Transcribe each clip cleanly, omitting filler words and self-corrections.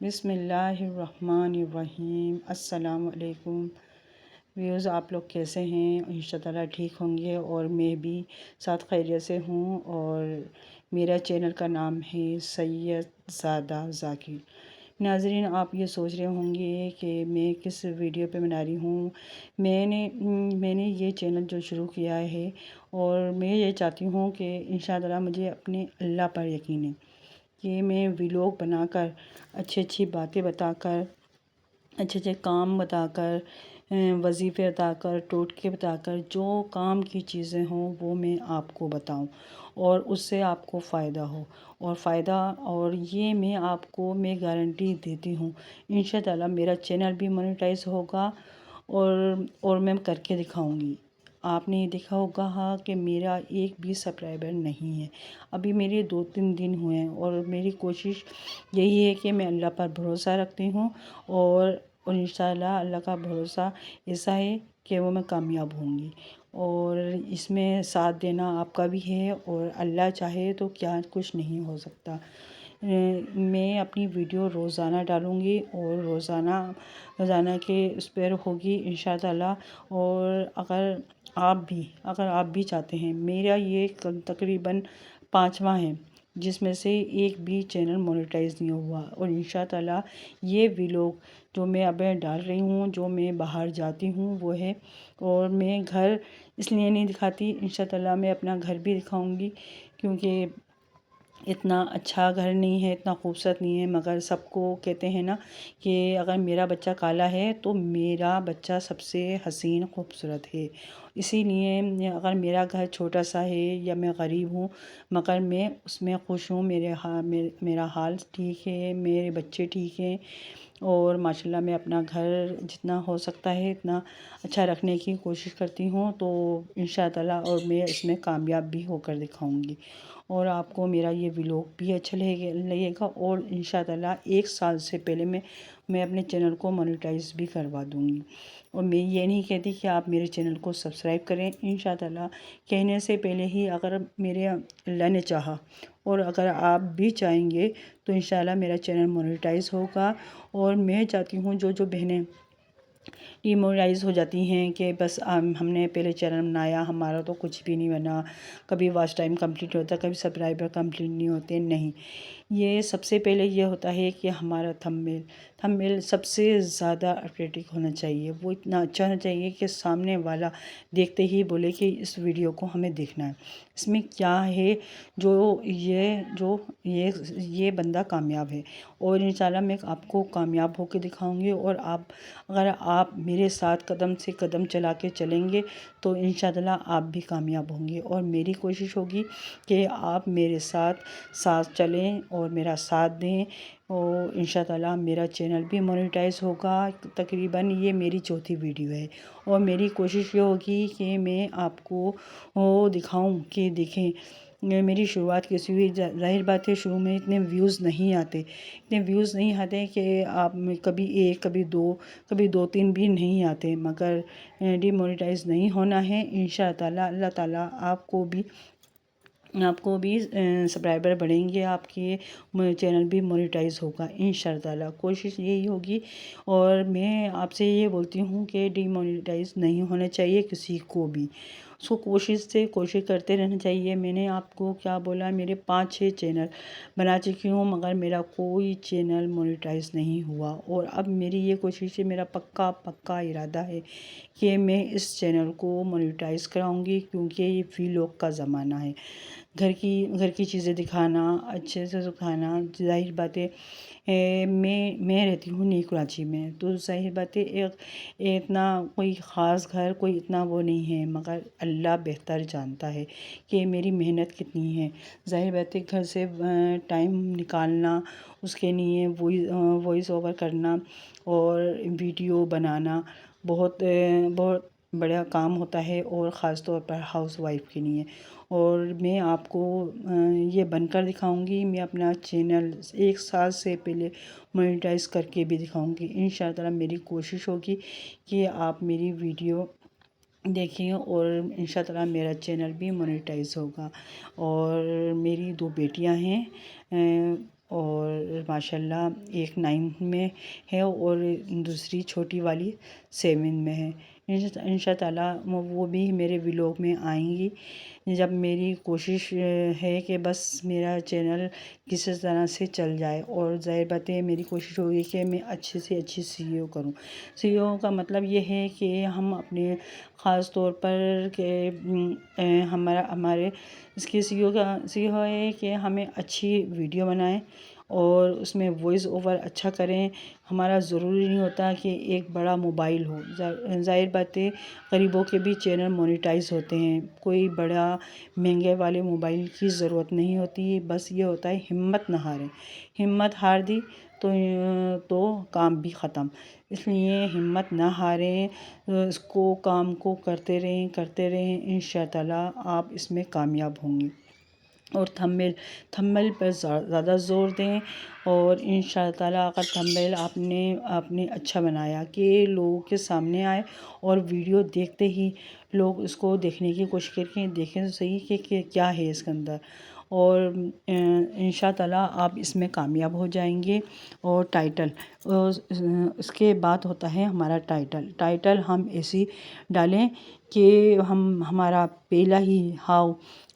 بسم اللہ الرحمن الرحیم۔ السلام علیکم ویوز، آپ لوگ کیسے ہیں؟ انشاءاللہ ٹھیک ہوں گے اور میں بھی ساتھ خیریت سے ہوں۔ اور میرا چینل کا نام ہے سید زادہ ذاکر۔ ناظرین، آپ یہ سوچ رہے ہوں گے کہ میں کس ویڈیو پہ بنا رہی ہوں۔ میں نے یہ چینل جو شروع کیا ہے اور میں یہ چاہتی ہوں کہ انشاءاللہ مجھے اپنے اللہ پر یقین ہے کہ میں ویلوگ بنا کر اچھی باتیں بتا کر، اچھے کام بتا کر، وظیفے بتا کر، ٹوٹکے بتا کر، جو کام کی چیزیں ہوں وہ میں آپ کو بتاؤں اور اس سے آپ کو فائدہ ہو اور یہ میں آپ کو گارنٹی دیتی ہوں انشاءاللہ میرا چینل بھی مونیٹائز ہوگا اور میں کر کے دکھاؤں گی۔ آپ نے یہ دیکھا ہوگا کہ میرا ایک بھی سبسکرائبر نہیں ہے، ابھی میرے 2-3 دن ہوئے ہیں، اور میری کوشش یہی ہے کہ میں اللہ پر بھروسہ رکھتی ہوں اور انشاءاللہ اللہ کا بھروسہ ایسا ہے کہ میں کامیاب ہوں گی، اور اس میں ساتھ دینا آپ کا بھی ہے، اور اللہ چاہے تو کیا کچھ نہیں ہو سکتا۔ میں اپنی ویڈیو روزانہ ڈالوں گی اور روزانہ کے اس پر ہوگی انشاءاللہ۔ اور اگر آپ بھی چاہتے ہیں، میرا یہ تقریباً 5واں ہے جس میں سے ایک بھی چینل مونیٹائز نہیں ہوا، اور انشاءاللہ یہ ویلوگ جو میں اب ڈال رہی ہوں، جو میں باہر جاتی ہوں وہ ہے، اور میں گھر اس لیے نہیں دکھاتی، انشاءاللہ میں اپنا گھر بھی دکھاؤں گی، کیونکہ اتنا اچھا گھر نہیں ہے، اتنا خوبصورت نہیں ہے، مگر سب کو کہتے ہیں نا کہ اگر میرا بچہ کالا ہے تو میرا بچہ سب سے حسین خوبصورت ہے۔ اسی لیے اگر میرا گھر چھوٹا سا ہے یا میں غریب ہوں، مگر میں اس میں خوش ہوں، میرا حال ٹھیک ہے، میرے بچے ٹھیک ہیں، اور ماشاءاللہ میں اپنا گھر جتنا ہو سکتا ہے اتنا اچھا رکھنے کی کوشش کرتی ہوں، تو انشاءاللہ اور میں اس میں کامیاب بھی ہو کر دکھاؤں گی، اور آپ کو میرا یہ ویلوگ بھی اچھا لگے گا، اور انشاءاللہ 1 سال سے پہلے میں اپنے چینل کو مونیٹائز بھی کروا دوں گی۔ اور میں یہ نہیں کہتی کہ آپ میرے چینل کو سبسکرائب کریں، انشاءاللہ کہنے سے پہلے ہی اگر میرے اللہ نے چاہا اور اگر آپ بھی چاہیں گے تو انشاءاللہ میرا چینل مونیٹائز ہوگا۔ اور میں چاہتی ہوں جو بہنیں ڈیمورائز ہو جاتی ہیں کہ بس ہم نے پہلے چینل بنایا، ہمارا تو کچھ بھی نہیں بنا، کبھی واچ ٹائم کمپلیٹ ہوتا ہے، کبھی سبسکرائبر کمپلیٹ نہیں ہوتے، نہیں، یہ سب سے پہلے یہ ہوتا ہے کہ ہمارا تھمبنیل سب سے زیادہ اٹریکٹیو ہونا چاہیے، وہ اتنا اچھا ہونا چاہیے کہ سامنے والا دیکھتے ہی بولے کہ اس ویڈیو کو ہمیں دیکھنا ہے، اس میں کیا ہے جو یہ بندہ کامیاب ہے، اور انشاءاللہ میں آپ کو کامیاب ہو کے دکھاؤں گی، اور اگر آپ میرے ساتھ قدم سے قدم چلا کے چلیں گے تو انشاءاللہ آپ بھی کامیاب ہوں گے، اور میری کوشش ہوگی کہ آپ میرے ساتھ چلیں اور میرا ساتھ دیں، اور انشاءاللہ میرا چینل بھی مونیٹائز ہوگا۔ تقریباً یہ میری 4تھی ویڈیو ہے، اور میری کوشش یہ ہوگی کہ میں آپ کو دکھاؤں کہ دیکھیں میری شروعات کیسی ہوئی۔ ظاہر بات ہے شروع میں اتنے ویوز نہیں آتے کہ آپ میں کبھی 1، کبھی 2، کبھی 2-3 بھی نہیں آتے، مگر ڈی مونیٹائز نہیں ہونا ہے انشاءاللہ۔ اللہ تعالیٰ آپ کو بھی سبسکرائبر بڑھیں گے، آپ کے چینل بھی مونیٹائز ہوگا انشاءاللہ، کوشش یہی ہوگی۔ اور میں آپ سے یہ بولتی ہوں کہ ڈی مونیٹائز نہیں ہونا چاہیے کسی کو بھی، اس کو کوشش کرتے رہنا چاہیے۔ میں نے آپ کو کیا بولا، میرے 5-6 چینل بنا چکی ہوں، مگر میرا کوئی چینل مونیٹائز نہیں ہوا، اور اب میری یہ کوشش ہے، میرا پکا ارادہ ہے کہ میں اس چینل کو مونیٹائز کراؤں گی، کیونکہ یہ ویلوگ کا زمانہ ہے، گھر کی چیزیں دکھانا، اچھے سے دکھانا۔ ظاہر بات ہے میں رہتی ہوں نیو کراچی میں، تو ظاہر بات ہے اتنا کوئی خاص گھر کوئی اتنا وہ نہیں ہے، مگر اللہ بہتر جانتا ہے کہ میری محنت کتنی ہے۔ ظاہر بات ہے گھر سے ٹائم نکالنا، اس کے لیے وائس اوور کرنا اور ویڈیو بنانا بہت بڑا کام ہوتا ہے، اور خاص طور پر ہاؤس وائف کے لیے، اور میں آپ کو یہ بن کر دکھاؤں گی۔ میں اپنا چینل 1 سال سے پہلے مونیٹائز کر کے بھی دکھاؤں گی انشاءاللہ۔ میری کوشش ہوگی کہ آپ میری ویڈیو دیکھیں، اور انشاءاللہ میرا چینل بھی مونیٹائز ہوگا۔ اور میری 2 بیٹیاں ہیں، اور ماشاءاللہ ایک 9 میں ہے اور دوسری چھوٹی والی 7 میں ہے۔ انشاء تعالیٰ وہ بھی میرے ولاگ میں آئیں گی۔ جب میری کوشش ہے کہ بس میرا چینل کسی طرح سے چل جائے، اور ظاہر بات ہے میری کوشش ہوگی کہ میں اچھے سے اچھی CEO کروں۔ CEO کا مطلب یہ ہے کہ ہم اپنے خاص طور پر کہ ہمارے اس کی CEO ہے کہ ہمیں اچھی ویڈیو بنائیں اور اس میں وائس اوور اچھا کریں۔ ہمارا ضروری نہیں ہوتا کہ ایک بڑا موبائل ہو، ظاہر بات ہے غریبوں کے بھی چینل مونیٹائز ہوتے ہیں، کوئی بڑا مہنگے والے موبائل کی ضرورت نہیں ہوتی، بس یہ ہوتا ہے ہمت نہ ہاریں۔ ہمت ہار دی تو کام بھی ختم، اس لیے ہمت نہ ہاریں، اس کام کو کرتے رہیں انشاء تعالیٰ آپ اس میں کامیاب ہوں گے۔ اور تھمبنیل پر زیادہ زور دیں، اور انشاء تعالیٰ اگر تھمبنیل آپ نے اچھا بنایا کہ لوگوں کے سامنے آئے اور ویڈیو دیکھتے ہی لوگ اس کو دیکھنے کی کوشش کریں، دیکھیں تو صحیح کہ کیا ہے اس کے اندر، اور انشاء تعالیٰ آپ اس میں کامیاب ہو جائیں گے۔ اور ٹائٹل، اس کے بعد ہوتا ہے ہمارا ٹائٹل ہم ایسی ڈالیں کہ ہمارا پہلا ہی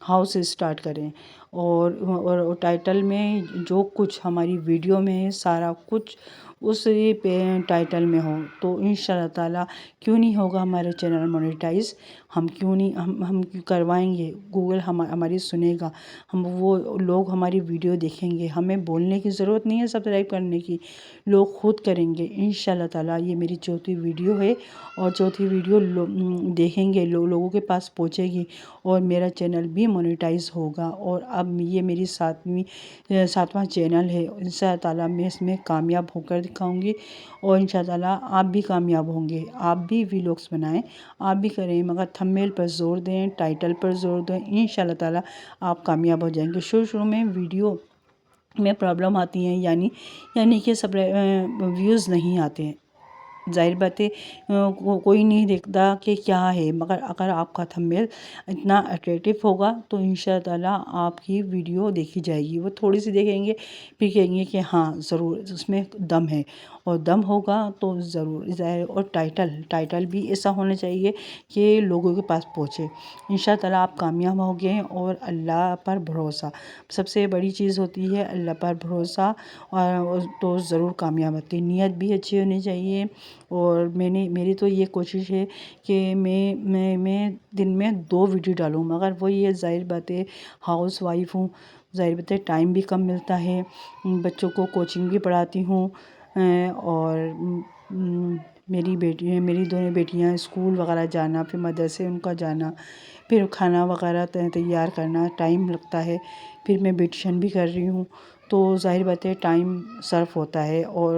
ہاؤ سے سٹارٹ کریں، اور ٹائٹل میں جو کچھ ہماری ویڈیو میں ہے سارا کچھ اس ٹائٹل میں ہو، تو انشاء تعالیٰ کیوں نہیں ہوگا ہمارے چینل مونیٹائز، ہم کروائیں گے، گوگل ہماری سنے گا، وہ لوگ ہماری ویڈیو دیکھیں گے، ہمیں بولنے کی ضرورت نہیں ہے سبسکرائب کرنے کی، لوگ خود کریں گے انشاء اللہ تعالیٰ۔ یہ میری چوتھی ویڈیو ہے، اور چوتھی ویڈیو دیکھیں گے لوگوں کے پاس پہنچے گی، اور میرا چینل بھی مونیٹائز ہوگا، اور اب یہ میری ساتواں چینل ہے، انشاء تعالیٰ میں اس میں کامیاب ہو کر دکھاؤں گی، اور انشاء تعالیٰ آپ بھی کامیاب ہوں گے، آپ بھی ولاگس بنائیں، آپ بھی کریں، مگر تھمبنیل پر زور دیں، ٹائٹل پر زور دیں، انشاء اللہ تعالیٰ آپ کامیاب ہو جائیں گے۔ شروع میں ویڈیو میں پرابلم آتی ہیں، یعنی کہ ویوز نہیں آتے ہیں، ظاہر بات ہے کوئی نہیں دیکھتا کہ کیا ہے، مگر اگر آپ کا تھمبنیل اتنا اٹریکٹیو ہوگا تو انشاء تعالیٰ آپ کی ویڈیو دیکھی جائے گی، وہ تھوڑی سی دیکھیں گے پھر کہیں گے کہ ہاں ضرور اس میں دم ہے، اور دم ہوگا تو ضرور ظاہر۔ اور ٹائٹل بھی ایسا ہونا چاہیے کہ لوگوں کے پاس پہنچے، انشاء تعالیٰ آپ کامیاب ہوں گے۔ اور اللہ پر بھروسہ سب سے بڑی چیز ہوتی ہے، اللہ پر بھروسہ، اور تو ضرور کامیاب ہوتی ہے، نیت بھی اچھی ہونی چاہیے۔ اور میری تو یہ کوشش ہے کہ میں دن میں 2 ویڈیو ڈالوں، مگر وہ یہ ظاہر بات ہے ہاؤس وائف ہوں، ظاہر بات ہے ٹائم بھی کم ملتا ہے، بچوں کو کوچنگ بھی پڑھاتی ہوں، اور میری دونوں بیٹیاں اسکول وغیرہ جانا، پھر مدرسے ان کا جانا، پھر کھانا وغیرہ تیار کرنا، ٹائم لگتا ہے، پھر میں بیوٹیشن بھی کر رہی ہوں، تو ظاہر بات ہے ٹائم صرف ہوتا ہے، اور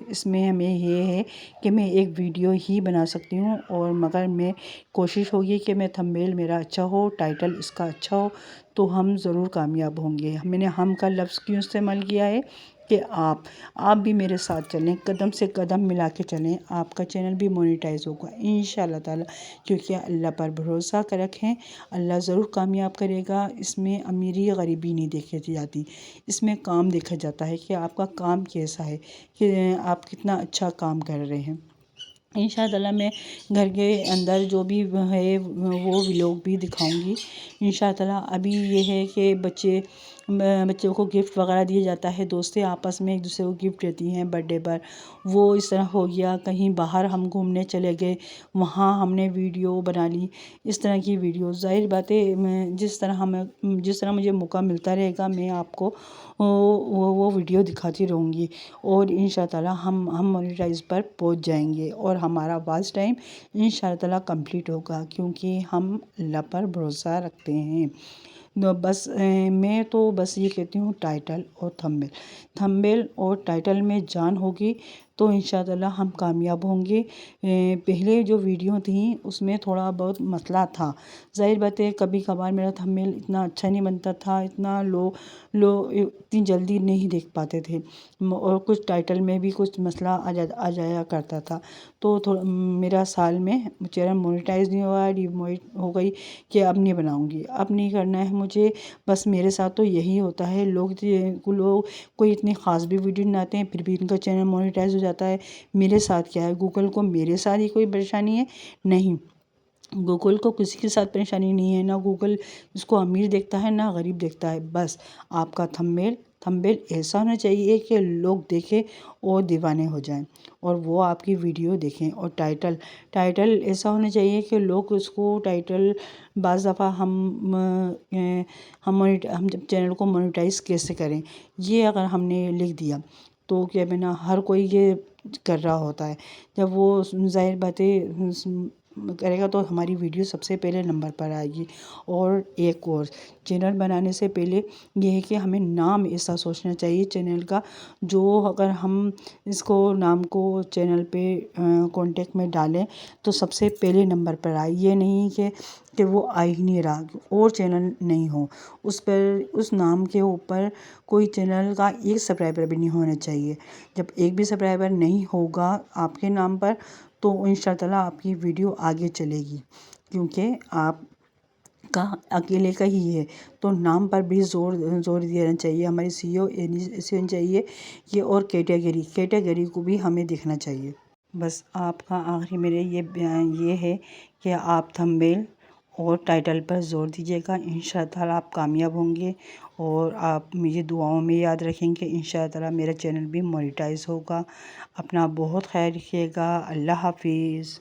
اس میں ہمیں یہ ہے کہ میں ایک ویڈیو ہی بنا سکتی ہوں، اور مگر میں کوشش ہوگی کہ میں تھمبنیل میرا اچھا ہو، ٹائٹل اس کا اچھا ہو، تو ہم ضرور کامیاب ہوں گے۔ میں نے ہم کا لفظ کیوں استعمال کیا ہے کہ آپ بھی میرے ساتھ چلیں، قدم سے قدم ملا کے چلیں، آپ کا چینل بھی مونیٹائز ہوگا انشاء اللہ تعالیٰ، کیونکہ اللہ پر بھروسہ رکھیں، اللہ ضرور کامیاب کرے گا۔ اس میں امیری غریبی نہیں دیکھی جاتی، اس میں کام دیکھا جاتا ہے کہ آپ کا کام کیسا ہے، کہ آپ کتنا اچھا کام کر رہے ہیں۔ انشاء اللہ میں گھر کے اندر جو بھی ہے وہ ولاگ بھی دکھاؤں گی انشاء اللہ۔ ابھی یہ ہے کہ بچوں کو گفٹ وغیرہ دیا جاتا ہے، دوستیں آپس میں ایک دوسرے کو گفٹ دیتی ہیں برتھ ڈے پر، وہ اس طرح ہو گیا، کہیں باہر ہم گھومنے چلے گئے، وہاں ہم نے ویڈیو بنا لی، اس طرح کی ویڈیو، ظاہر بات ہے جس طرح مجھے موقع ملتا رہے گا میں آپ کو وہ ویڈیو دکھاتی رہوں گی، اور انشاء تعالیٰ ہم مونیٹائز پر پہنچ جائیں گے، اور ہمارا واچ ٹائم انشاء تعالیٰ کمپلیٹ ہوگا، کیونکہ ہم اللہ پر بھروسہ رکھتے ہیں۔ بس میں تو بس یہ کہتی ہوں ٹائٹل اور تھمبنیل اور ٹائٹل میں جان ہوگی تو انشاءاللہ ہم کامیاب ہوں گے۔ پہلے جو ویڈیو تھیں اس میں تھوڑا بہت مسئلہ تھا، ظاہر بات ہے کبھی کبھار میرا تھمبنیل اتنا اچھا نہیں بنتا تھا، اتنا اتنی جلدی نہیں دیکھ پاتے تھے، اور کچھ ٹائٹل میں بھی کچھ مسئلہ آ جایا کرتا تھا۔ تو میرا سال میں چینل مونیٹائز نہیں ہوا، ہو گئی کہ اب نہیں بناؤں گی، اب نہیں کرنا ہے مجھے۔ بس میرے ساتھ تو یہی ہوتا ہے، لوگ کوئی اتنی خاص بھی ویڈیو نہیں آتے ہیں پھر بھی ان کا چینل مونیٹائز ہو جاتا ہے۔ میرے ساتھ کیا ہے، گوگل کو میرے ساتھ ہی کوئی پریشانی ہے؟ نہیں، گوگل کو کسی کے ساتھ پریشانی نہیں ہے، نہ گوگل اس کو امیر دیکھتا ہے نہ غریب دیکھتا ہے۔ بس آپ کا تھمبنیل ایسا ہونا چاہیے کہ لوگ دیکھیں اور دیوانے ہو جائیں اور وہ آپ کی ویڈیو دیکھیں، اور ٹائٹل ایسا ہونا چاہیے کہ لوگ اس کو ٹائٹل بعض دفعہ ہم جب چینل کو مونیٹائز کیسے کریں، یہ اگر ہم نے لکھ دیا تو کیا بنا ہر کوئی یہ کر رہا ہوتا ہے، جب وہ ظاہر باتیں کرے گا تو ہماری ویڈیو سب سے پہلے نمبر پر آئے گی۔ اور ایک اور چینل بنانے سے پہلے یہ ہے کہ ہمیں نام ایسا سوچنا چاہیے چینل کا، جو اگر ہم اس کو نام کو چینل پہ کانٹیکٹ میں ڈالیں تو سب سے پہلے نمبر پر آئے، یہ نہیں کہ وہ آ ہی نہیں رہا اور چینل نہیں ہو اس پر، اس نام کے اوپر کوئی چینل کا ایک سبسکرائبر بھی نہیں ہونا چاہیے۔ جب ایک بھی سبسکرائبر نہیں ہوگا آپ کے نام پر تو انشاءاللہ آپ کی ویڈیو آگے چلے گی، کیونکہ آپ کا اکیلے کا ہی ہے۔ تو نام پر بھی زور دینا چاہیے، ہماری سی او ایسی ہونی چاہیے کہ، اور کیٹیگری کو بھی ہمیں دیکھنا چاہیے۔ بس آپ کا آخری میرے یہ ہے کہ آپ تھمبنیل اور ٹائٹل پر زور دیجیے گا، انشاءاللہ آپ کامیاب ہوں گے، اور آپ مجھے دعاؤں میں یاد رکھیں کہ انشاءاللہ میرا چینل بھی مونیٹائز ہوگا۔ اپنا بہت خیال رکھیے گا، اللہ حافظ۔